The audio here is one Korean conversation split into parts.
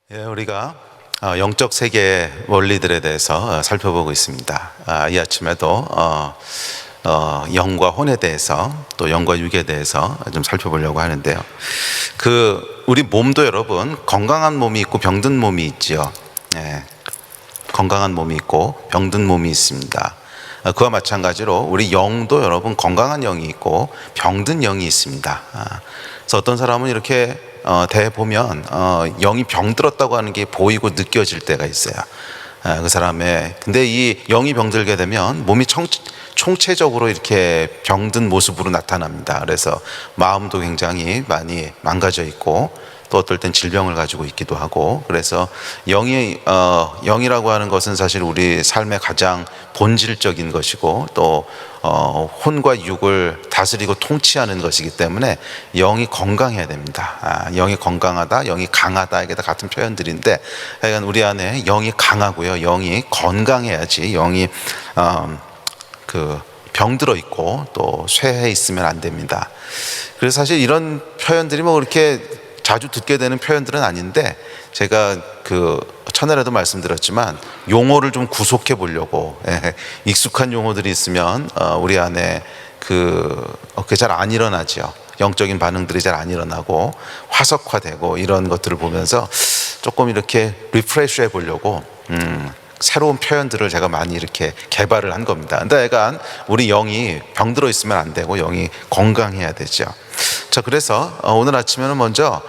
우리가 영적 세계의 원리들에 대해서 살펴보고 있습니다. 이 아침에도 영과 혼에 대해서 또 영과 육에 대해서 좀 살펴보려고 하는데요. 우리 몸도 여러분 건강한 몸이 있고 병든 몸이 있지요. 건강한 몸이 있고 병든 몸이 있습니다. 그와 마찬가지로 우리 영도 여러분 건강한 영이 있고 병든 영이 있습니다. 그래서 어떤 사람은 이렇게 대보면 영이 병들었다고 하는 게 보이고 느껴질 때가 있어요. 그 사람의 근데 이 영이 병들게 되면 몸이 총체적으로 이렇게 병든 모습으로 나타납니다. 그래서 마음도 굉장히 많이 망가져 있고 또 어떨 땐 질병을 가지고 있기도 하고, 그래서 영이라고 하는 것은 사실 우리 삶의 가장 본질적인 것이고 또 혼과 육을 다스리고 통치하는 것이기 때문에 영이 건강해야 됩니다. 영이 건강하다, 영이 강하다, 이게 다 같은 표현들인데 하여간 우리 안에 영이 강하고요, 영이 건강해야지 영이 병들어 있고 또 쇠해 있으면 안 됩니다. 그래서 사실 이런 표현들이 뭐 그렇게 자주 듣게 되는 표현들은 아닌데, 제가 첫날에도 말씀드렸지만 용어를 좀 구속해 보려고, 익숙한 용어들이 있으면 우리 안에 그게 잘 안 일어나죠. 영적인 반응들이 잘 안 일어나고 화석화되고 이런 것들을 보면서 조금 이렇게 리프레시 해 보려고 새로운 표현들을 제가 많이 이렇게 개발을 한 겁니다. 근데 약간 우리 영이 병들어 있으면 안 되고 영이 건강해야 되죠. 자, 그래서 오늘 아침에는 먼저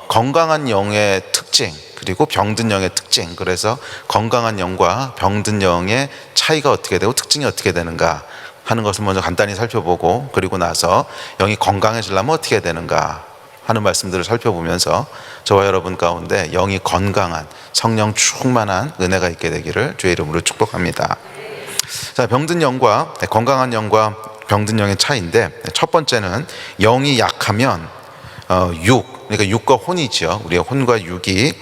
건강한 영의 특징, 그리고 병든 영의 특징, 그래서 건강한 영과 병든 영의 차이가 어떻게 되고 특징이 어떻게 되는가 하는 것을 먼저 간단히 살펴보고, 그리고 나서 영이 건강해지려면 어떻게 해야 되는가 하는 말씀들을 살펴보면서 저와 여러분 가운데 영이 건강한, 성령 충만한 은혜가 있게 되기를 주의 이름으로 축복합니다. 자, 병든 영과 건강한 영과 병든 영의 차이인데, 첫 번째는 영이 약하면 그러니까 육과 혼이죠. 우리의 혼과 육이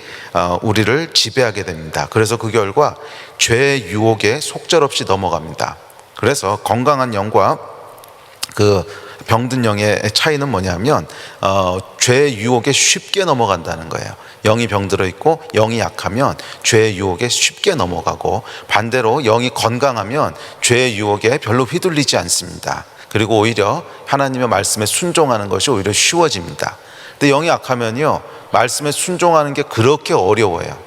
우리를 지배하게 됩니다. 그래서 그 결과 죄의 유혹에 속절없이 넘어갑니다. 그래서 건강한 영과 병든 영의 차이는 뭐냐면 죄의 유혹에 쉽게 넘어간다는 거예요. 영이 병들어 있고 영이 약하면 죄의 유혹에 쉽게 넘어가고, 반대로 영이 건강하면 죄의 유혹에 별로 휘둘리지 않습니다. 그리고 오히려 하나님의 말씀에 순종하는 것이 오히려 쉬워집니다. 근데 영이 약하면요, 말씀에 순종하는 게 그렇게 어려워요.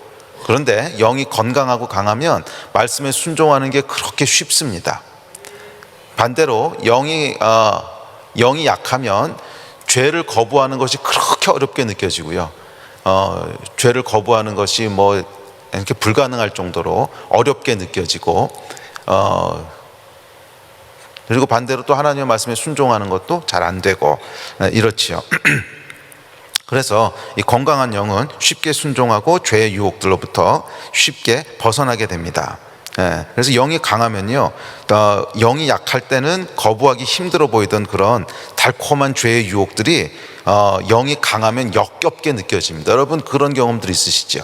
그런데 영이 건강하고 강하면 말씀에 순종하는 게 그렇게 쉽습니다. 반대로 영이 약하면 죄를 거부하는 것이 그렇게 어렵게 느껴지고요. 죄를 거부하는 것이 뭐 이렇게 불가능할 정도로 어렵게 느껴지고, 그리고 반대로 또 하나님의 말씀에 순종하는 것도 잘 안 되고 이렇지요. 그래서 이 건강한 영은 쉽게 순종하고 죄의 유혹들로부터 쉽게 벗어나게 됩니다. 그래서 영이 강하면요, 영이 약할 때는 거부하기 힘들어 보이던 그런 달콤한 죄의 유혹들이 영이 강하면 역겹게 느껴집니다. 여러분 그런 경험들 있으시죠?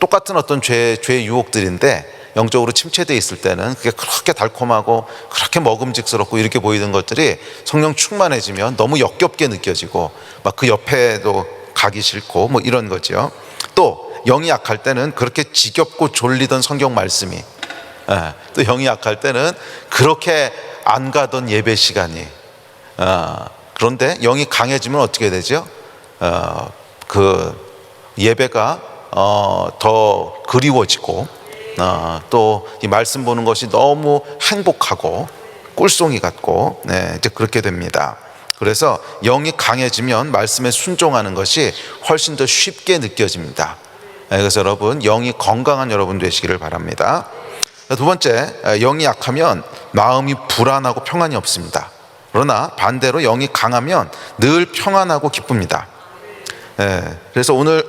똑같은 어떤 죄의 유혹들인데 영적으로 침체되어 있을 때는 그게 그렇게 달콤하고 그렇게 먹음직스럽고 이렇게 보이던 것들이 성령 충만해지면 너무 역겹게 느껴지고 막 그 옆에도 가기 싫고 뭐 이런 거죠. 또 영이 약할 때는 그렇게 지겹고 졸리던 성경 말씀이, 또 영이 약할 때는 그렇게 안 가던 예배 시간이, 그런데 영이 강해지면 어떻게 되죠? 예배가 더 그리워지고, 또 이 말씀 보는 것이 너무 행복하고 꿀송이 같고, 이제 그렇게 됩니다. 그래서 영이 강해지면 말씀에 순종하는 것이 훨씬 더 쉽게 느껴집니다. 그래서 여러분 영이 건강한 여러분 되시기를 바랍니다. 두 번째, 영이 약하면 마음이 불안하고 평안이 없습니다. 그러나 반대로 영이 강하면 늘 평안하고 기쁩니다. 그래서 오늘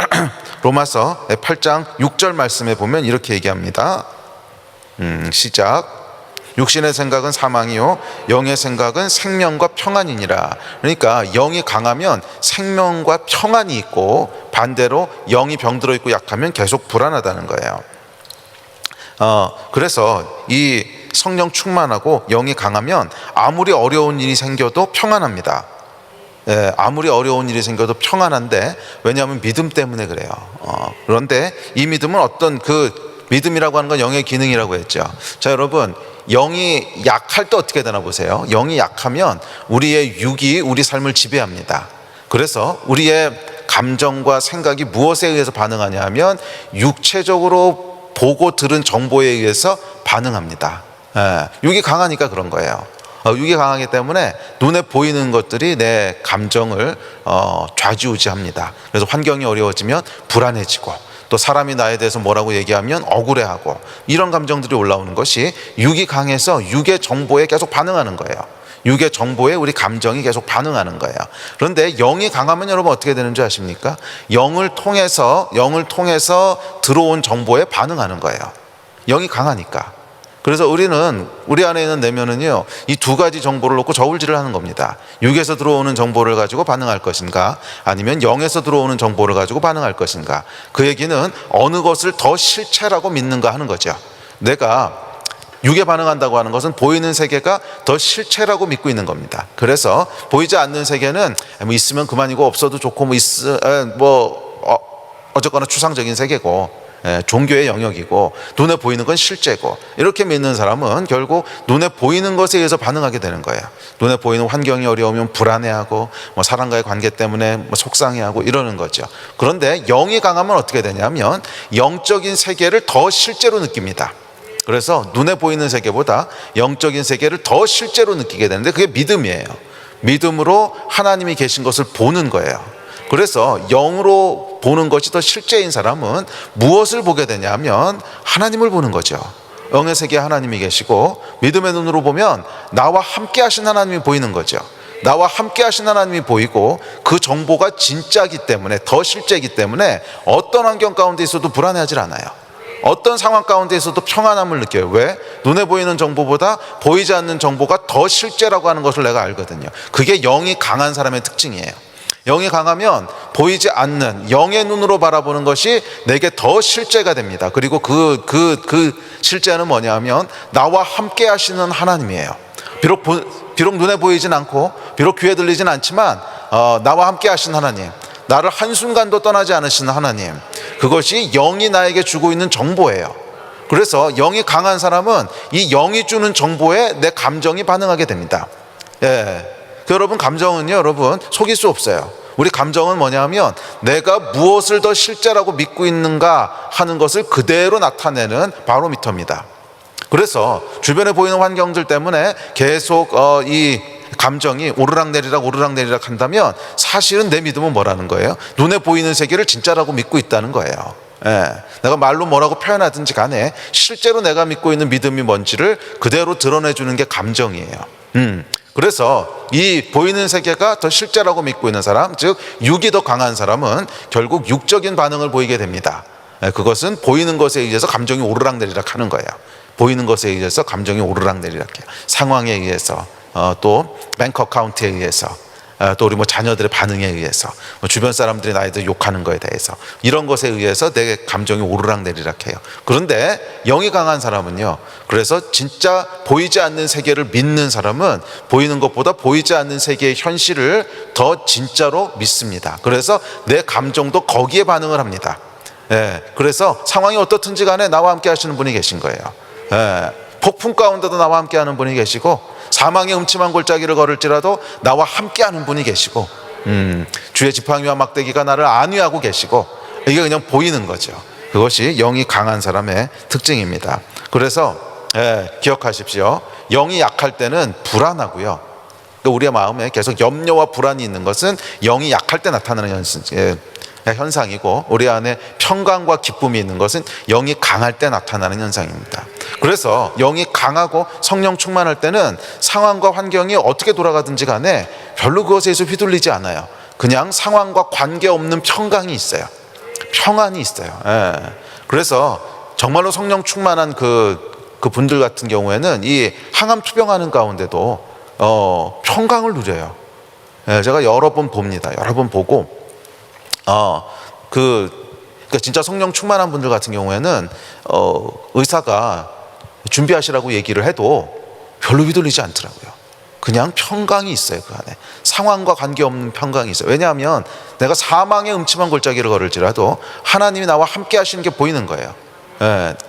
로마서 8장 6절 말씀에 보면 이렇게 얘기합니다. 시작. 육신의 생각은 사망이요 영의 생각은 생명과 평안이니라. 그러니까 영이 강하면 생명과 평안이 있고, 반대로 영이 병들어 있고 약하면 계속 불안하다는 거예요. 그래서 이 성령 충만하고 영이 강하면 아무리 어려운 일이 생겨도 평안합니다. 아무리 어려운 일이 생겨도 평안한데, 왜냐하면 믿음 때문에 그래요. 그런데 이 믿음은 어떤 그 믿음이라고 하는 건 영의 기능이라고 했죠. 자, 여러분, 영이 약할 때 어떻게 되나 보세요. 영이 약하면 우리의 육이 우리 삶을 지배합니다. 그래서 우리의 감정과 생각이 무엇에 의해서 반응하냐 하면 육체적으로 보고 들은 정보에 의해서 반응합니다. 육이 강하니까 그런 거예요. 육이 강하기 때문에 눈에 보이는 것들이 내 감정을 좌지우지합니다. 그래서 환경이 어려워지면 불안해지고, 또 사람이 나에 대해서 뭐라고 얘기하면 억울해하고, 이런 감정들이 올라오는 것이 육이 강해서 육의 정보에 계속 반응하는 거예요. 육의 정보에 우리 감정이 계속 반응하는 거예요. 그런데 영이 강하면 여러분 어떻게 되는 줄 아십니까? 영을 통해서 들어온 정보에 반응하는 거예요. 영이 강하니까. 그래서 우리 안에 있는 내면은요, 이 두 가지 정보를 놓고 저울질을 하는 겁니다. 육에서 들어오는 정보를 가지고 반응할 것인가, 아니면 영에서 들어오는 정보를 가지고 반응할 것인가. 그 얘기는 어느 것을 더 실체라고 믿는가 하는 거죠. 내가 육에 반응한다고 하는 것은 보이는 세계가 더 실체라고 믿고 있는 겁니다. 그래서 보이지 않는 세계는 뭐 있으면 그만이고, 없어도 좋고, 어쨌거나 추상적인 세계고, 종교의 영역이고, 눈에 보이는 건 실제고, 이렇게 믿는 사람은 결국 눈에 보이는 것에 의해서 반응하게 되는 거예요. 눈에 보이는 환경이 어려우면 불안해하고, 사람과의 관계 때문에 속상해하고 이러는 거죠. 그런데 영이 강하면 어떻게 되냐면 영적인 세계를 더 실제로 느낍니다. 그래서 눈에 보이는 세계보다 영적인 세계를 더 실제로 느끼게 되는데, 그게 믿음이에요. 믿음으로 하나님이 계신 것을 보는 거예요. 그래서 영으로 보는 것이 더 실제인 사람은 무엇을 보게 되냐면 하나님을 보는 거죠. 영의 세계에 하나님이 계시고, 믿음의 눈으로 보면 나와 함께 하신 하나님이 보이는 거죠. 나와 함께 하신 하나님이 보이고, 그 정보가 진짜이기 때문에, 더 실제이기 때문에 어떤 환경 가운데 있어도 불안해하지 않아요. 어떤 상황 가운데 있어도 평안함을 느껴요. 왜? 눈에 보이는 정보보다 보이지 않는 정보가 더 실제라고 하는 것을 내가 알거든요. 그게 영이 강한 사람의 특징이에요. 영이 강하면 보이지 않는 영의 눈으로 바라보는 것이 내게 더 실제가 됩니다. 그리고 그 실제는 뭐냐면 나와 함께 하시는 하나님이에요. 비록 눈에 보이진 않고, 비록 귀에 들리진 않지만, 나와 함께 하신 하나님, 나를 한순간도 떠나지 않으시는 하나님, 그것이 영이 나에게 주고 있는 정보예요. 그래서 영이 강한 사람은 이 영이 주는 정보에 내 감정이 반응하게 됩니다. 여러분, 감정은요, 여러분, 속일 수 없어요. 우리 감정은 뭐냐면 내가 무엇을 더 실제라고 믿고 있는가 하는 것을 그대로 나타내는 바로미터입니다. 그래서 주변에 보이는 환경들 때문에 계속 이 감정이 오르락내리락 한다면, 사실은 내 믿음은 뭐라는 거예요? 눈에 보이는 세계를 진짜라고 믿고 있다는 거예요. 내가 말로 뭐라고 표현하든지 간에 실제로 내가 믿고 있는 믿음이 뭔지를 그대로 드러내주는 게 감정이에요. 그래서 이 보이는 세계가 더 실제라고 믿고 있는 사람, 즉 육이 더 강한 사람은 결국 육적인 반응을 보이게 됩니다. 그것은 보이는 것에 의해서 감정이 오르락내리락 하는 거예요. 보이는 것에 의해서 감정이 오르락내리락해요. 상황에 의해서, 또 뱅크 어카운트에 의해서, 또 우리 자녀들의 반응에 의해서, 주변 사람들이 나에 대해 욕하는 거에 대해서, 이런 것에 의해서 내 감정이 오르락내리락해요. 그런데 영이 강한 사람은요, 그래서 진짜 보이지 않는 세계를 믿는 사람은 보이는 것보다 보이지 않는 세계의 현실을 더 진짜로 믿습니다. 그래서 내 감정도 거기에 반응을 합니다. 그래서 상황이 어떻든지 간에 나와 함께 하시는 분이 계신 거예요. 폭풍 가운데도 나와 함께 하는 분이 계시고, 사망의 음침한 골짜기를 걸을지라도 나와 함께 하는 분이 계시고, 주의 지팡이와 막대기가 나를 안위하고 계시고, 이게 그냥 보이는 거죠. 그것이 영이 강한 사람의 특징입니다. 그래서 기억하십시오. 영이 약할 때는 불안하고요, 우리의 마음에 계속 염려와 불안이 있는 것은 영이 약할 때 나타나는 현상이고, 우리 안에 평강과 기쁨이 있는 것은 영이 강할 때 나타나는 현상입니다. 그래서 영이 강하고 성령 충만할 때는 상황과 환경이 어떻게 돌아가든지 간에 별로 그것에 서 휘둘리지 않아요. 그냥 상황과 관계없는 평강이 있어요. 평안이 있어요. 그래서 정말로 성령 충만한 그 분들 같은 경우에는 이 항암 투병하는 가운데도 평강을 누려요. 제가 여러 번 봅니다. 여러 번 보고, 그러니까 진짜 성령 충만한 분들 같은 경우에는 의사가 준비하시라고 얘기를 해도 별로 휘둘리지 않더라고요. 그냥 평강이 있어요. 그 안에 상황과 관계없는 평강이 있어요. 왜냐하면 내가 사망의 음침한 골짜기를 걸을지라도 하나님이 나와 함께 하시는 게 보이는 거예요.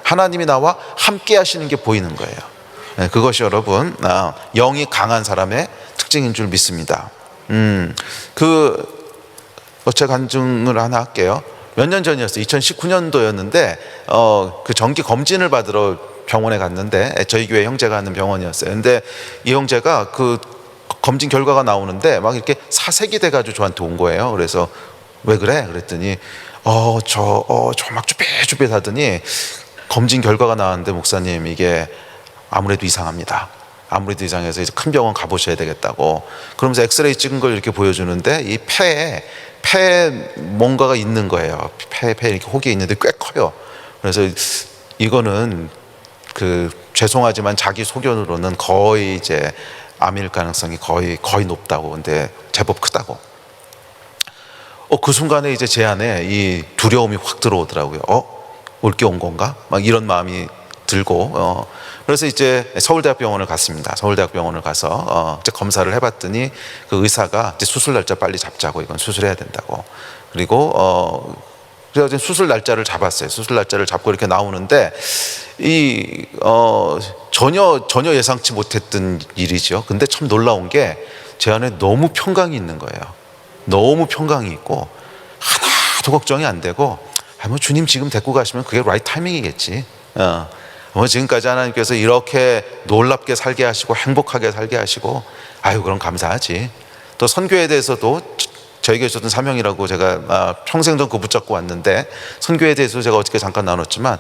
하나님이 나와 함께 하시는 게 보이는 거예요. 그것이 여러분 영이 강한 사람의 특징인 줄 믿습니다. 제가 간증을 하나 할게요. 몇 년 전이었어요. 2019년도였는데 그 정기 검진을 받으러 병원에 갔는데, 저희 교회 형제가 하는 병원이었어요. 근데 이 형제가 그 검진 결과가 나오는데 막 이렇게 사색이 돼가지고 저한테 온 거예요. 그래서 왜 그래? 그랬더니 저 막 쭈뼛쭈뼛 하더니 검진 결과가 나왔는데 목사님 이게 아무래도 이상합니다. 아무래도 이상해서 이제 큰 병원 가보셔야 되겠다고. 그러면서 엑스레이 찍은 걸 이렇게 보여주는데 이 폐에 뭔가가 있는 거예요. 폐에 이렇게 혹이 있는데 꽤 커요. 그래서 이거는 죄송하지만 자기 소견으로는 거의 이제 암일 가능성이 거의 높다고. 근데 제법 크다고. 그 순간에 이제 제 안에 이 두려움이 확 들어오더라고요. 올 게 온 건가? 막 이런 마음이 들고. 그래서 이제 서울대학병원을 갔습니다. 서울대학병원을 가서 이제 검사를 해봤더니 그 의사가 이제 수술 날짜 빨리 잡자고, 이건 수술해야 된다고. 그리고 그래서 수술 날짜를 잡았어요. 수술 날짜를 잡고 이렇게 나오는데 전혀 예상치 못했던 일이죠. 근데 참 놀라운 게 제 안에 너무 평강이 있는 거예요. 너무 평강이 있고 하나도 걱정이 안 되고, 주님 지금 데리고 가시면 그게 라이트 타이밍이겠지. 지금까지 하나님께서 이렇게 놀랍게 살게 하시고 행복하게 살게 하시고, 그럼 감사하지. 또 선교에 대해서도 저에게 있었던 사명이라고 제가 평생 전 그거 붙잡고 왔는데, 선교에 대해서 제가 어저께 잠깐 나눴지만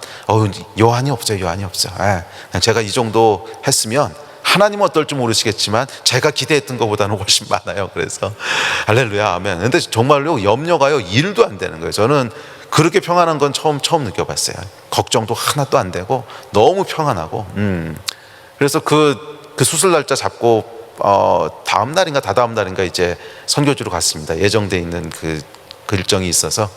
요한이 없어요. 그냥 제가 이 정도 했으면 하나님은 어떨지 모르시겠지만 제가 기대했던 것보다는 훨씬 많아요. 그래서 할렐루야, 아멘. 근데 정말로 염려가요 1도 안 되는 거예요. 저는 그렇게 평안한 건 처음 느껴봤어요. 걱정도 하나도 안 되고 너무 평안하고. 그래서 그 수술 날짜 잡고 다음 날인가 다다음 날인가 이제 선교지로 갔습니다. 예정돼 있는 그 일정이 있어서.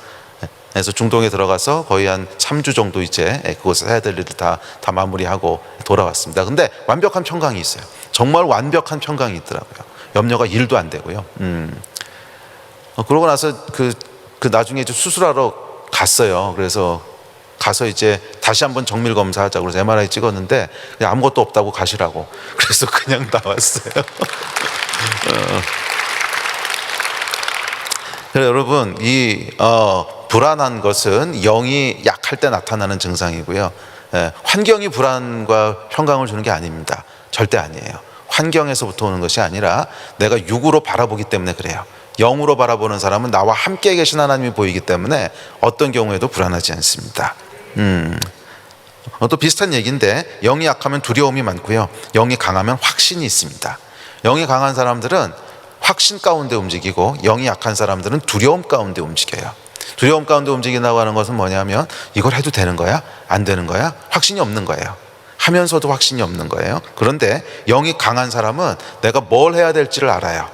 그래서 중동에 들어가서 거의 한 3주 정도 이제 그곳에서 해야 될 일을 다 마무리하고 돌아왔습니다. 근데 완벽한 평강이 있어요. 정말 완벽한 평강이 있더라고요. 염려가 1도 안 되고요. 그러고 나서 그 나중에 이제 수술하러 갔어요. 그래서 가서 이제 다시 한번 정밀 검사하자고 그래서 MRI 찍었는데 그냥 아무것도 없다고 가시라고. 그래서 그냥 나왔어요. 그래서 여러분, 이 불안한 것은 영이 약할 때 나타나는 증상이고요. 환경이 불안과 평강을 주는 게 아닙니다. 절대 아니에요. 환경에서부터 오는 것이 아니라 내가 육으로 바라보기 때문에 그래요. 영으로 바라보는 사람은 나와 함께 계신 하나님이 보이기 때문에 어떤 경우에도 불안하지 않습니다. 또 비슷한 얘기인데, 영이 약하면 두려움이 많고요, 영이 강하면 확신이 있습니다. 영이 강한 사람들은 확신 가운데 움직이고, 영이 약한 사람들은 두려움 가운데 움직여요. 두려움 가운데 움직인다고 하는 것은 뭐냐면 이걸 해도 되는 거야? 안 되는 거야? 확신이 없는 거예요. 하면서도 확신이 없는 거예요. 그런데 영이 강한 사람은 내가 뭘 해야 될지를 알아요.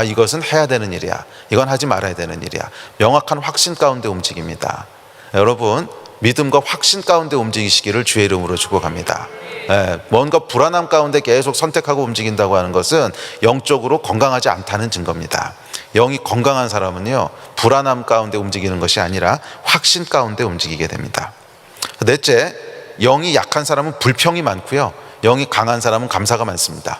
이것은 해야 되는 일이야, 이건 하지 말아야 되는 일이야. 명확한 확신 가운데 움직입니다. 여러분, 믿음과 확신 가운데 움직이시기를 주의 이름으로 축복합니다. 뭔가 불안함 가운데 계속 선택하고 움직인다고 하는 것은 영적으로 건강하지 않다는 증거입니다. 영이 건강한 사람은요, 불안함 가운데 움직이는 것이 아니라 확신 가운데 움직이게 됩니다. 넷째, 영이 약한 사람은 불평이 많고요, 영이 강한 사람은 감사가 많습니다.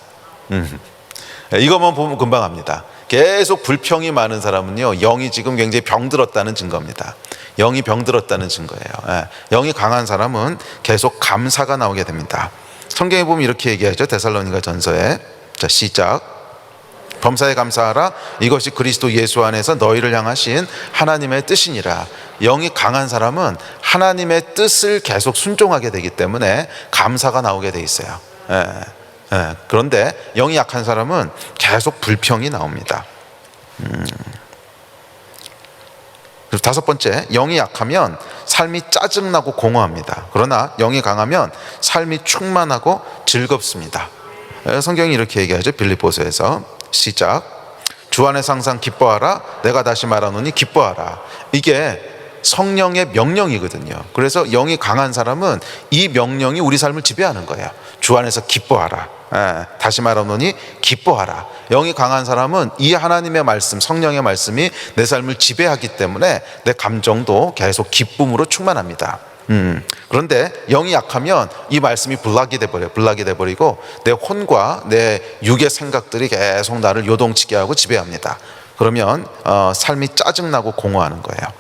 이것만 보면 금방 압니다. 계속 불평이 많은 사람은요, 영이 지금 굉장히 병들었다는 증거입니다. 영이 병들었다는 증거예요. 영이 강한 사람은 계속 감사가 나오게 됩니다. 성경에 보면 이렇게 얘기하죠. 데살로니가 전서에, 자, 시작. 범사에 감사하라, 이것이 그리스도 예수 안에서 너희를 향하신 하나님의 뜻이니라. 영이 강한 사람은 하나님의 뜻을 계속 순종하게 되기 때문에 감사가 나오게 돼 있어요. 그런데 영이 약한 사람은 계속 불평이 나옵니다. 그리고 다섯 번째, 영이 약하면 삶이 짜증나고 공허합니다. 그러나 영이 강하면 삶이 충만하고 즐겁습니다. 성경이 이렇게 얘기하죠. 빌립보서에서, 시작. 주 안에서 항상 기뻐하라, 내가 다시 말하노니 기뻐하라. 이게 성령의 명령이거든요. 그래서 영이 강한 사람은 이 명령이 우리 삶을 지배하는 거예요. 주 안에서 기뻐하라. 다시 말하노니 기뻐하라. 영이 강한 사람은 이 하나님의 말씀, 성령의 말씀이 내 삶을 지배하기 때문에 내 감정도 계속 기쁨으로 충만합니다. 그런데 영이 약하면 이 말씀이 블락이 돼버리고 내 혼과 내 육의 생각들이 계속 나를 요동치게 하고 지배합니다. 그러면 삶이 짜증나고 공허하는 거예요.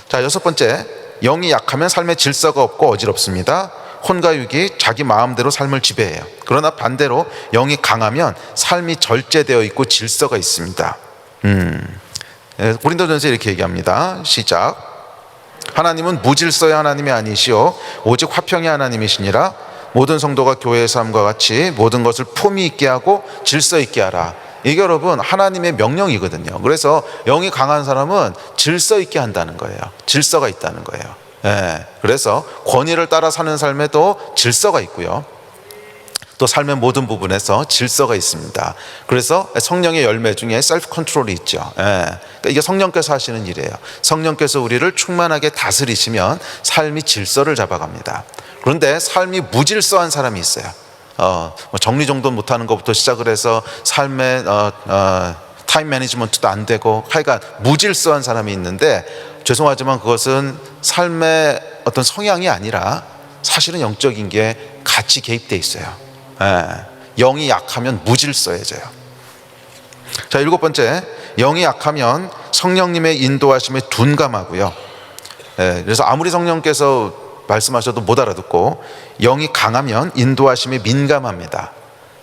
자, 여섯 번째, 영이 약하면 삶에 질서가 없고 어지럽습니다. 혼과 육이 자기 마음대로 삶을 지배해요. 그러나 반대로 영이 강하면 삶이 절제되어 있고 질서가 있습니다. 고린도전서 이렇게 얘기합니다. 시작. 하나님은 무질서의 하나님이 아니시오 오직 화평의 하나님이시니라. 모든 성도가 교회의 삶과 같이 모든 것을 품위 있게 하고 질서 있게 하라. 이게 여러분 하나님의 명령이거든요. 그래서 영이 강한 사람은 질서 있게 한다는 거예요. 질서가 있다는 거예요. 그래서 권위를 따라 사는 삶에도 질서가 있고요, 또 삶의 모든 부분에서 질서가 있습니다. 그래서 성령의 열매 중에 셀프 컨트롤이 있죠. 그러니까 이게 성령께서 하시는 일이에요. 성령께서 우리를 충만하게 다스리시면 삶이 질서를 잡아갑니다. 그런데 삶이 무질서한 사람이 있어요. 정리정돈 못하는 것부터 시작을 해서 삶의 타임 매니지먼트도 안 되고 하여간 무질서한 사람이 있는데, 죄송하지만 그것은 삶의 어떤 성향이 아니라 사실은 영적인 게 같이 개입되어 있어요. 영이 약하면 무질서해져요. 자, 일곱 번째, 영이 약하면 성령님의 인도하심에 둔감하고요. 그래서 아무리 성령께서 말씀하셔도 못 알아듣고, 영이 강하면 인도하심에 민감합니다.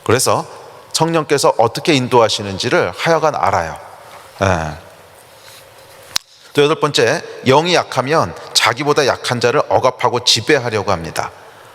그래서 성령께서 어떻게 인도하시는지를 하여간 알아요. 또 여덟 번째, 영이 약하면 자기보다 약한 자를 억압하고 지배하려고 합니다.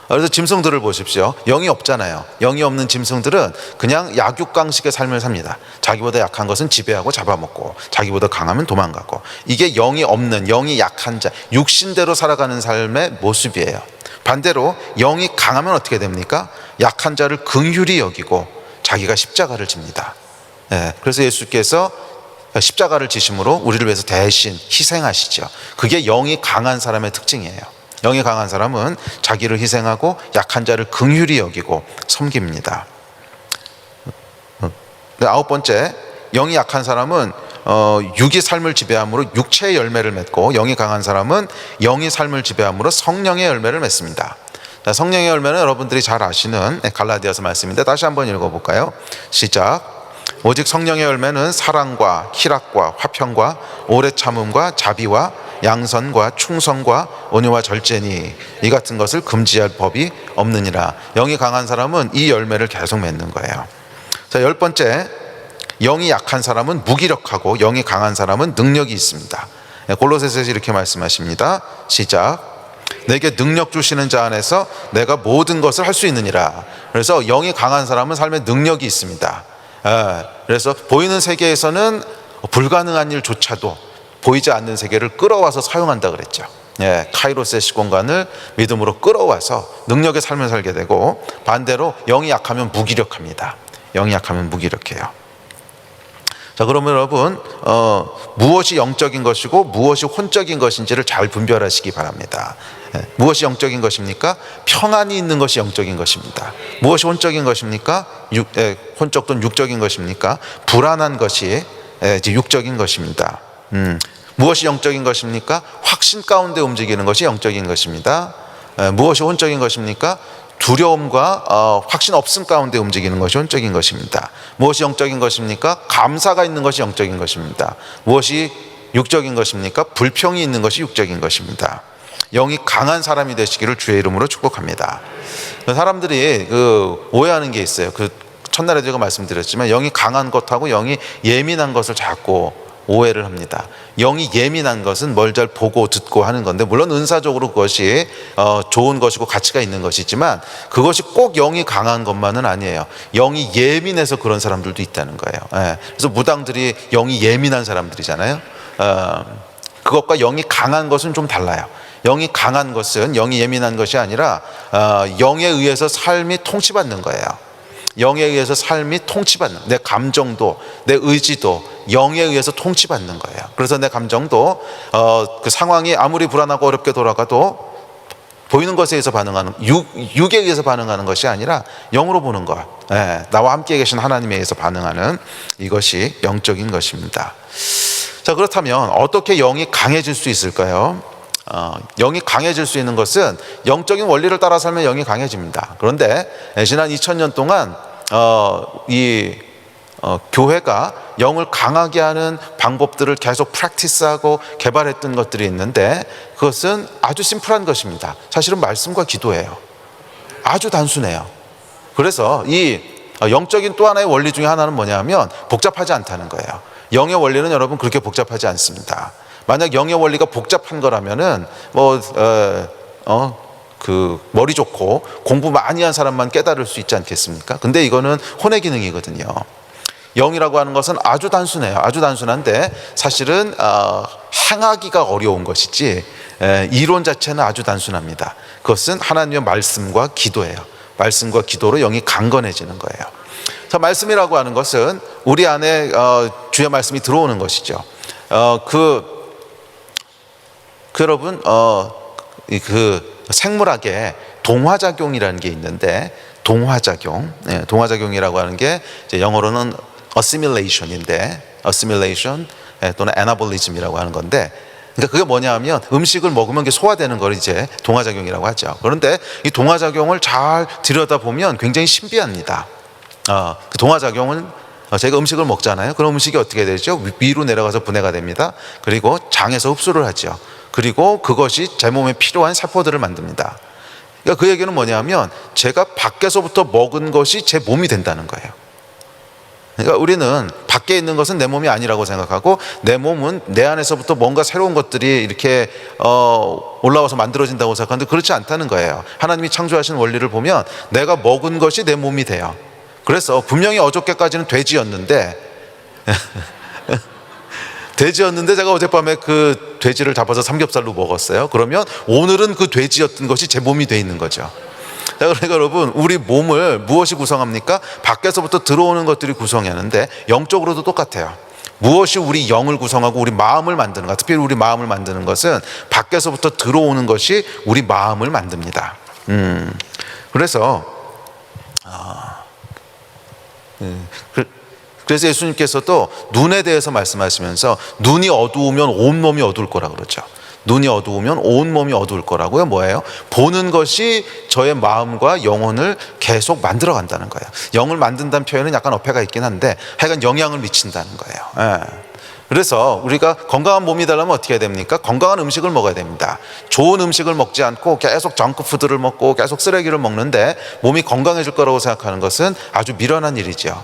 그래서 짐승들을 보십시오. 영이 없잖아요. 영이 없는 짐승들은 그냥 약육강식의 삶을 삽니다. 자기보다 약한 것은 지배하고 잡아먹고, 자기보다 강하면 도망가고. 이게 영이 없는, 영이 약한 자, 육신대로 살아가는 삶의 모습이에요. 반대로 영이 강하면 어떻게 됩니까? 약한 자를 긍휼히 여기고 자기가 십자가를 집니다. 그래서 예수께서 십자가를 지심으로 우리를 위해서 대신 희생하시죠. 그게 영이 강한 사람의 특징이에요. 영이 강한 사람은 자기를 희생하고 약한 자를 긍휼히 여기고 섬깁니다. 아홉 번째, 영이 약한 사람은 육이 삶을 지배함으로 육체의 열매를 맺고, 영이 강한 사람은 영이 삶을 지배함으로 성령의 열매를 맺습니다. 성령의 열매는 여러분들이 잘 아시는 갈라디아서 말씀인데 다시 한번 읽어볼까요? 시작. 오직 성령의 열매는 사랑과 희락과 화평과 오래 참음과 자비와 양선과 충성과 온유와 절제니 이 같은 것을 금지할 법이 없느니라. 영이 강한 사람은 이 열매를 계속 맺는 거예요. 자, 열 번째, 영이 약한 사람은 무기력하고 영이 강한 사람은 능력이 있습니다. 골로새서에서 이렇게 말씀하십니다. 시작. 내게 능력 주시는 자 안에서 내가 모든 것을 할 수 있느니라. 그래서 영이 강한 사람은 삶에 능력이 있습니다. 그래서 보이는 세계에서는 불가능한 일조차도 보이지 않는 세계를 끌어와서 사용한다 그랬죠. 카이로스의 시공간을 믿음으로 끌어와서 능력의 삶을 살게 되고, 반대로 영이 약하면 무기력합니다. 영이 약하면 무기력해요. 자, 그러면 여러분 무엇이 영적인 것이고 무엇이 혼적인 것인지를 잘 분별하시기 바랍니다. 무엇이 영적인 것입니까? 평안이 있는 것이 영적인 것입니다. 무엇이 혼적인 것입니까? 혼적 또는 육적인 것입니까? 불안한 것이 육적인 것입니다. 무엇이 영적인 것입니까? 확신 가운데 움직이는 것이 영적인 것입니다. 무엇이 혼적인 것입니까? 두려움과 확신 없음 가운데 움직이는 것이 혼적인 것입니다. 무엇이 영적인 것입니까? 감사가 있는 것이 영적인 것입니다. 무엇이 육적인 것입니까? 불평이 있는 것이 육적인 것입니다. 영이 강한 사람이 되시기를 주의 이름으로 축복합니다. 사람들이 오해하는 게 있어요. 첫날에 제가 말씀드렸지만 영이 강한 것하고 영이 예민한 것을 자꾸 오해를 합니다. 영이 예민한 것은 뭘 잘 보고 듣고 하는 건데, 물론 은사적으로 그것이 좋은 것이고 가치가 있는 것이지만 그것이 꼭 영이 강한 것만은 아니에요. 영이 예민해서 그런 사람들도 있다는 거예요. 그래서 무당들이 영이 예민한 사람들이잖아요. 그것과 영이 강한 것은 좀 달라요. 영이 강한 것은 영이 예민한 것이 아니라 영에 의해서 삶이 통치받는 거예요. 영에 의해서 삶이 통치받는, 내 감정도 내 의지도 영에 의해서 통치받는 거예요. 그래서 내 감정도 그 상황이 아무리 불안하고 어렵게 돌아가도 보이는 것에 의해서 반응하는, 육에 의해서 반응하는 것이 아니라 영으로 보는 것, 나와 함께 계신 하나님에 의해서 반응하는 이것이 영적인 것입니다. 자, 그렇다면 어떻게 영이 강해질 수 있을까요? 영이 강해질 수 있는 것은 영적인 원리를 따라 살면 영이 강해집니다. 그런데 지난 2000년 동안 교회가 영을 강하게 하는 방법들을 계속 프랙티스하고 개발했던 것들이 있는데, 그것은 아주 심플한 것입니다. 사실은 말씀과 기도예요. 아주 단순해요. 그래서 이 영적인 또 하나의 원리 중에 하나는 뭐냐면 복잡하지 않다는 거예요. 영의 원리는 여러분 그렇게 복잡하지 않습니다. 만약 영의 원리가 복잡한 거라면은 머리 좋고 공부 많이 한 사람만 깨달을 수 있지 않겠습니까? 근데 이거는 혼의 기능이거든요. 영이라고 하는 것은 아주 단순해요. 아주 단순한데 사실은 행하기가 어려운 것이지 이론 자체는 아주 단순합니다. 그것은 하나님의 말씀과 기도예요. 말씀과 기도로 영이 강건해지는 거예요. 자, 말씀이라고 하는 것은 우리 안에 주의 말씀이 들어오는 것이죠. 여러분 그 생물학에 동화작용이라는 게 있는데, 동화작용이라고 하는 게 이제 영어로는 assimilation인데, assimilation 또는 anabolism이라고 하는 건데, 그러니까 그게 뭐냐면 음식을 먹으면 소화되는 걸 이제 동화작용이라고 하죠. 그런데 이 동화작용을 잘 들여다보면 굉장히 신비합니다. 그 동화작용은 저희가 음식을 먹잖아요. 그럼 음식이 어떻게 되죠? 위로 내려가서 분해가 됩니다. 그리고 장에서 흡수를 하죠. 그리고 그것이 제 몸에 필요한 세포들을 만듭니다. 그러니까 그 얘기는 뭐냐면 제가 밖에서부터 먹은 것이 제 몸이 된다는 거예요. 그러니까 우리는 밖에 있는 것은 내 몸이 아니라고 생각하고, 내 몸은 내 안에서부터 뭔가 새로운 것들이 이렇게 올라와서 만들어진다고 생각하는데 그렇지 않다는 거예요. 하나님이 창조하신 원리를 보면 내가 먹은 것이 내 몸이 돼요. 그래서 분명히 어저께까지는 돼지였는데 제가 어젯밤에 그 돼지를 잡아서 삼겹살로 먹었어요. 그러면 오늘은 그 돼지였던 것이 제 몸이 돼 있는 거죠. 그러니까 여러분, 우리 몸을 무엇이 구성합니까? 밖에서부터 들어오는 것들이 구성하는데 영적으로도 똑같아요. 무엇이 우리 영을 구성하고 우리 마음을 만드는가, 특별히 우리 마음을 만드는 것은 밖에서부터 들어오는 것이 우리 마음을 만듭니다. 그래서 예수님께서도 눈에 대해서 말씀하시면서 눈이 어두우면 온몸이 어두울 거라 그러죠. 눈이 어두우면 온몸이 어두울 거라고요. 뭐예요? 보는 것이 저의 마음과 영혼을 계속 만들어 간다는 거예요. 영을 만든다는 표현은 약간 어폐가 있긴 한데 하여간 영향을 미친다는 거예요. 그래서 우리가 건강한 몸이 되려면 어떻게 해야 됩니까? 건강한 음식을 먹어야 됩니다. 좋은 음식을 먹지 않고 계속 정크푸드를 먹고 계속 쓰레기를 먹는데 몸이 건강해질 거라고 생각하는 것은 아주 미련한 일이죠.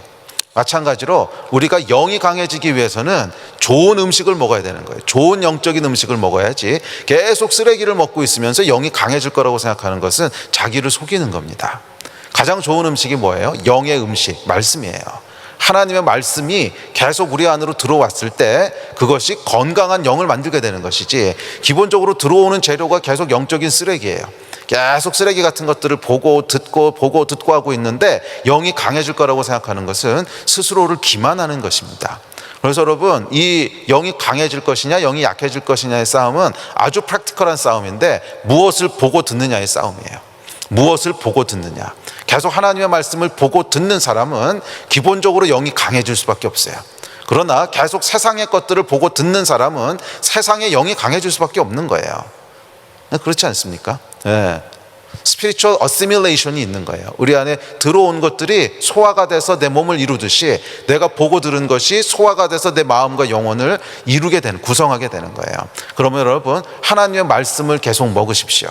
마찬가지로 우리가 영이 강해지기 위해서는 좋은 음식을 먹어야 되는 거예요. 좋은 영적인 음식을 먹어야지 계속 쓰레기를 먹고 있으면서 영이 강해질 거라고 생각하는 것은 자기를 속이는 겁니다. 가장 좋은 음식이 뭐예요? 영의 음식, 말씀이에요. 하나님의 말씀이 계속 우리 안으로 들어왔을 때 그것이 건강한 영을 만들게 되는 것이지, 기본적으로 들어오는 재료가 계속 영적인 쓰레기예요. 계속 쓰레기 같은 것들을 보고 듣고 하고 있는데 영이 강해질 거라고 생각하는 것은 스스로를 기만하는 것입니다. 그래서 여러분, 이 영이 강해질 것이냐 영이 약해질 것이냐의 싸움은 아주 프랙티컬한 싸움인데, 무엇을 보고 듣느냐의 싸움이에요. 무엇을 보고 듣느냐. 계속 하나님의 말씀을 보고 듣는 사람은 기본적으로 영이 강해질 수밖에 없어요. 그러나 계속 세상의 것들을 보고 듣는 사람은 세상의 영이 강해질 수밖에 없는 거예요. 그렇지 않습니까? 스피리추얼 어시밀레이션이 있는 거예요. 우리 안에 들어온 것들이 소화가 돼서 내 몸을 이루듯이 내가 보고 들은 것이 소화가 돼서 내 마음과 영혼을 이루게 되는, 구성하게 되는 거예요. 그러면 여러분, 하나님의 말씀을 계속 먹으십시오.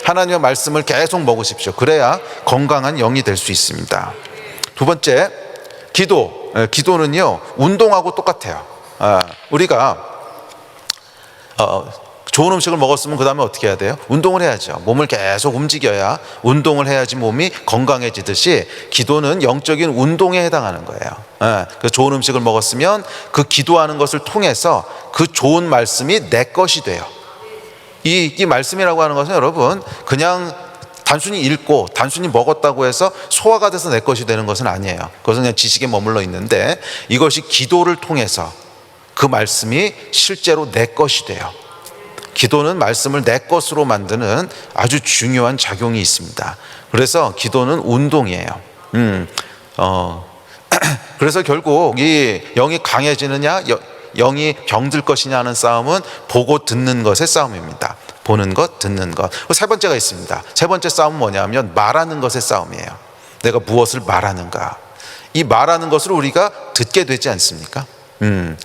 하나님의 말씀을 계속 먹으십시오. 그래야 건강한 영이 될 수 있습니다. 두 번째, 기도는요 운동하고 똑같아요. 우리가 좋은 음식을 먹었으면 그 다음에 어떻게 해야 돼요? 운동을 해야죠. 몸을 계속 움직여야, 운동을 해야지 몸이 건강해지듯이 기도는 영적인 운동에 해당하는 거예요. 그래서 좋은 음식을 먹었으면 그 기도하는 것을 통해서 그 좋은 말씀이 내 것이 돼요. 이 말씀이라고 하는 것은 여러분 그냥 단순히 읽고 단순히 먹었다고 해서 소화가 돼서 내 것이 되는 것은 아니에요. 그것은 그냥 지식에 머물러 있는데 이것이 기도를 통해서 그 말씀이 실제로 내 것이 돼요. 기도는 말씀을 내 것으로 만드는 아주 중요한 작용이 있습니다. 그래서 기도는 운동이에요. 그래서 결국 이 영이 강해지느냐 영이 병들 것이냐 하는 싸움은 보고 듣는 것의 싸움입니다. 보는 것, 듣는 것. 세 번째가 있습니다. 세 번째 싸움은 뭐냐면 말하는 것의 싸움이에요. 내가 무엇을 말하는가. 이 말하는 것을 우리가 듣게 되지 않습니까? 네,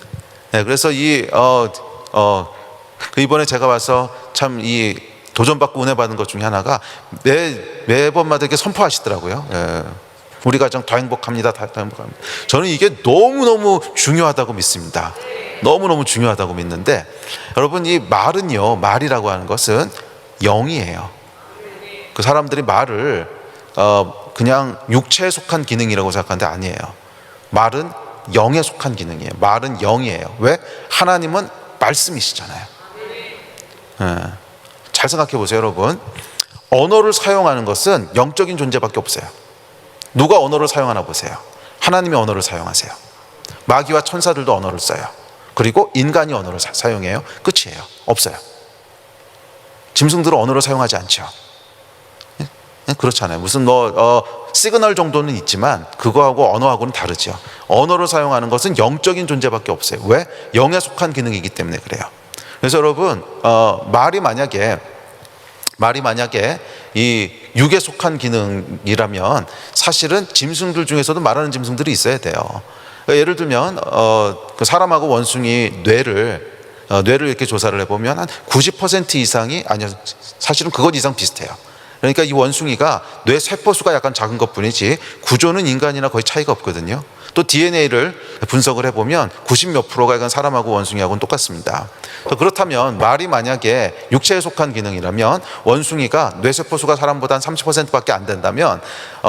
그래서 이번에 제가 와서 참 이 도전받고 은혜 받은 것 중에 하나가 매번마다 이렇게 선포하시더라고요. 예. 우리 가정 더 행복합니다. 더 행복합니다. 저는 이게 너무너무 중요하다고 믿습니다. 너무너무 중요하다고 믿는데 여러분 이 말은요, 말이라고 하는 것은 영이에요. 그 사람들이 말을 그냥 육체에 속한 기능이라고 생각하는데 아니에요. 말은 영에 속한 기능이에요. 말은 영이에요. 왜? 하나님은 말씀이시잖아요. 예. 잘 생각해 보세요, 여러분. 언어를 사용하는 것은 영적인 존재밖에 없어요. 누가 언어를 사용하나 보세요. 하나님이 언어를 사용하세요. 마귀와 천사들도 언어를 써요. 그리고 인간이 언어를 사용해요. 끝이에요. 없어요. 짐승들은 언어를 사용하지 않죠. 그렇잖아요. 무슨 시그널 정도는 있지만 그거하고 언어하고는 다르죠. 언어를 사용하는 것은 영적인 존재밖에 없어요. 왜? 영에 속한 기능이기 때문에 그래요. 그래서 여러분 말이 만약에 이 육에 속한 기능이라면 사실은 짐승들 중에서도 말하는 짐승들이 있어야 돼요. 예를 들면 그 사람하고 원숭이 뇌를 이렇게 조사를 해보면 한 90% 이상이 아니요, 사실은 그것 이상 비슷해요. 그러니까 이 원숭이가 뇌 세포수가 약간 작은 것뿐이지 구조는 인간이나 거의 차이가 없거든요. 또 DNA를 분석을 해보면 90몇 %가 이건 사람하고 원숭이하고는 똑같습니다. 그렇다면 말이 만약에 육체에 속한 기능이라면 원숭이가 뇌세포수가 사람보다 한 30%밖에 안 된다면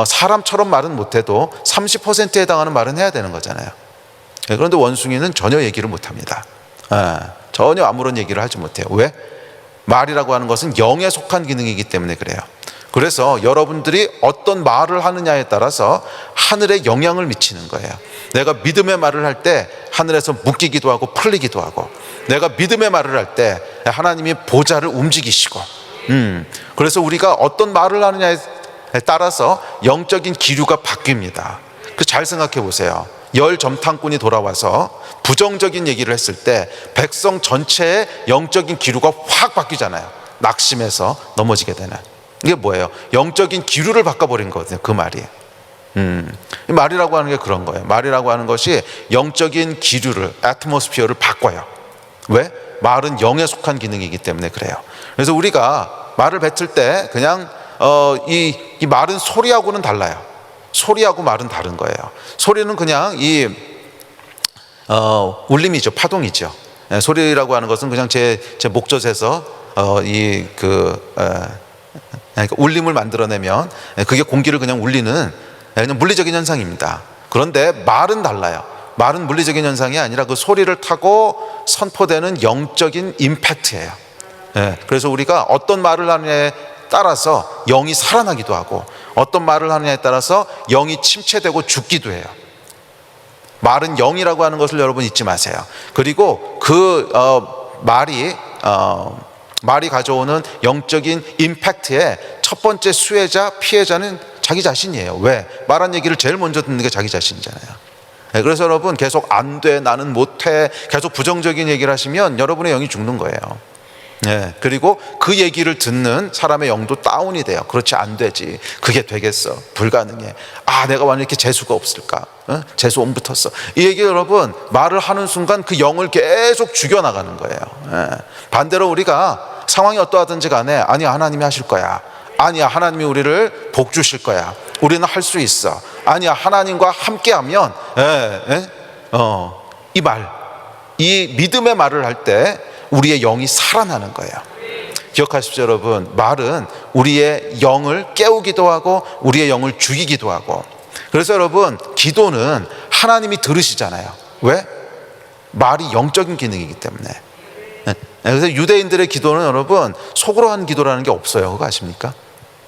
사람처럼 말은 못해도 30%에 해당하는 말은 해야 되는 거잖아요. 그런데 원숭이는 전혀 얘기를 못합니다. 전혀 아무런 얘기를 하지 못해요. 왜? 말이라고 하는 것은 영에 속한 기능이기 때문에 그래요. 그래서 여러분들이 어떤 말을 하느냐에 따라서 하늘에 영향을 미치는 거예요. 내가 믿음의 말을 할 때 하늘에서 묶이기도 하고 풀리기도 하고, 내가 믿음의 말을 할 때 하나님이 보좌를 움직이시고, 그래서 우리가 어떤 말을 하느냐에 따라서 영적인 기류가 바뀝니다. 그 잘 생각해 보세요. 열 점탕꾼이 돌아와서 부정적인 얘기를 했을 때 백성 전체의 영적인 기류가 확 바뀌잖아요. 낙심해서 넘어지게 되는. 이게 뭐예요? 영적인 기류를 바꿔버린 거거든요. 그 말이. 말이라고 하는 게 그런 거예요. 말이라고 하는 것이 영적인 기류를, 애트모스피어를 바꿔요. 왜? 말은 영에 속한 기능이기 때문에 그래요. 그래서 우리가 말을 뱉을 때 그냥 이 말은 소리하고는 달라요. 소리하고 말은 다른 거예요. 소리는 그냥 울림이죠. 파동이죠. 소리라고 하는 것은 그냥 제 목젖에서 그러니까 울림을 만들어내면 그게 공기를 그냥 울리는 그냥 물리적인 현상입니다. 그런데 말은 달라요. 말은 물리적인 현상이 아니라 그 소리를 타고 선포되는 영적인 임팩트예요. 그래서 우리가 어떤 말을 하느냐에 따라서 영이 살아나기도 하고 어떤 말을 하느냐에 따라서 영이 침체되고 죽기도 해요. 말은 영이라고 하는 것을 여러분 잊지 마세요. 그리고 그 말이 가져오는 영적인 임팩트의 첫 번째 수혜자, 피해자는 자기 자신이에요. 왜? 말한 얘기를 제일 먼저 듣는 게 자기 자신이잖아요. 그래서 여러분 계속 안 돼, 나는 못해, 계속 부정적인 얘기를 하시면 여러분의 영이 죽는 거예요. 그리고 그 얘기를 듣는 사람의 영도 다운이 돼요. 그렇지, 안 되지, 그게 되겠어, 불가능해, 내가 완전 이렇게 재수가 없을까, 재수 온 붙었어. 이 얘기 여러분 말을 하는 순간 그 영을 계속 죽여나가는 거예요. 반대로 우리가 상황이 어떠하든지 간에 아니야, 하나님이 하실 거야, 아니야, 하나님이 우리를 복 주실 거야, 우리는 할 수 있어, 아니야, 하나님과 함께하면 이 믿음의 말을 할 때 우리의 영이 살아나는 거예요. 기억하십시오, 여러분. 말은 우리의 영을 깨우기도 하고 우리의 영을 죽이기도 하고. 그래서 여러분, 기도는 하나님이 들으시잖아요. 왜? 말이 영적인 기능이기 때문에. 그래서 유대인들의 기도는 여러분 속으로 한 기도라는 게 없어요. 그거 아십니까?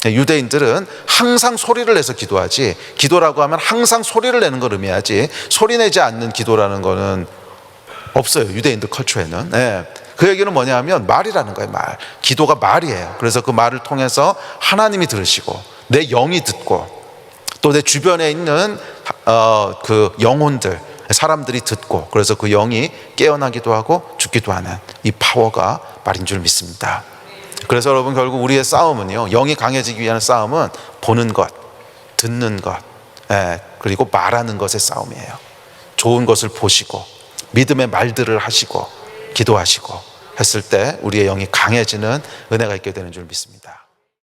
유대인들은 항상 소리를 내서 기도하지, 기도라고 하면 항상 소리를 내는 걸 의미하지 소리 내지 않는 기도라는 거는 없어요, 유대인들 컬처에는. 그 얘기는 뭐냐 하면 말이라는 거예요. 말. 기도가 말이에요. 그래서 그 말을 통해서 하나님이 들으시고 내 영이 듣고 또 내 주변에 있는 그 영혼들, 사람들이 듣고, 그래서 그 영이 깨어나기도 하고 죽기도 하는 이 파워가 말인 줄 믿습니다. 그래서 여러분, 결국 우리의 싸움은요, 영이 강해지기 위한 싸움은 보는 것, 듣는 것, 그리고 말하는 것의 싸움이에요. 좋은 것을 보시고 믿음의 말들을 하시고 기도하시고 했을 때 우리의 영이 강해지는 은혜가 있게 되는 줄 믿습니다.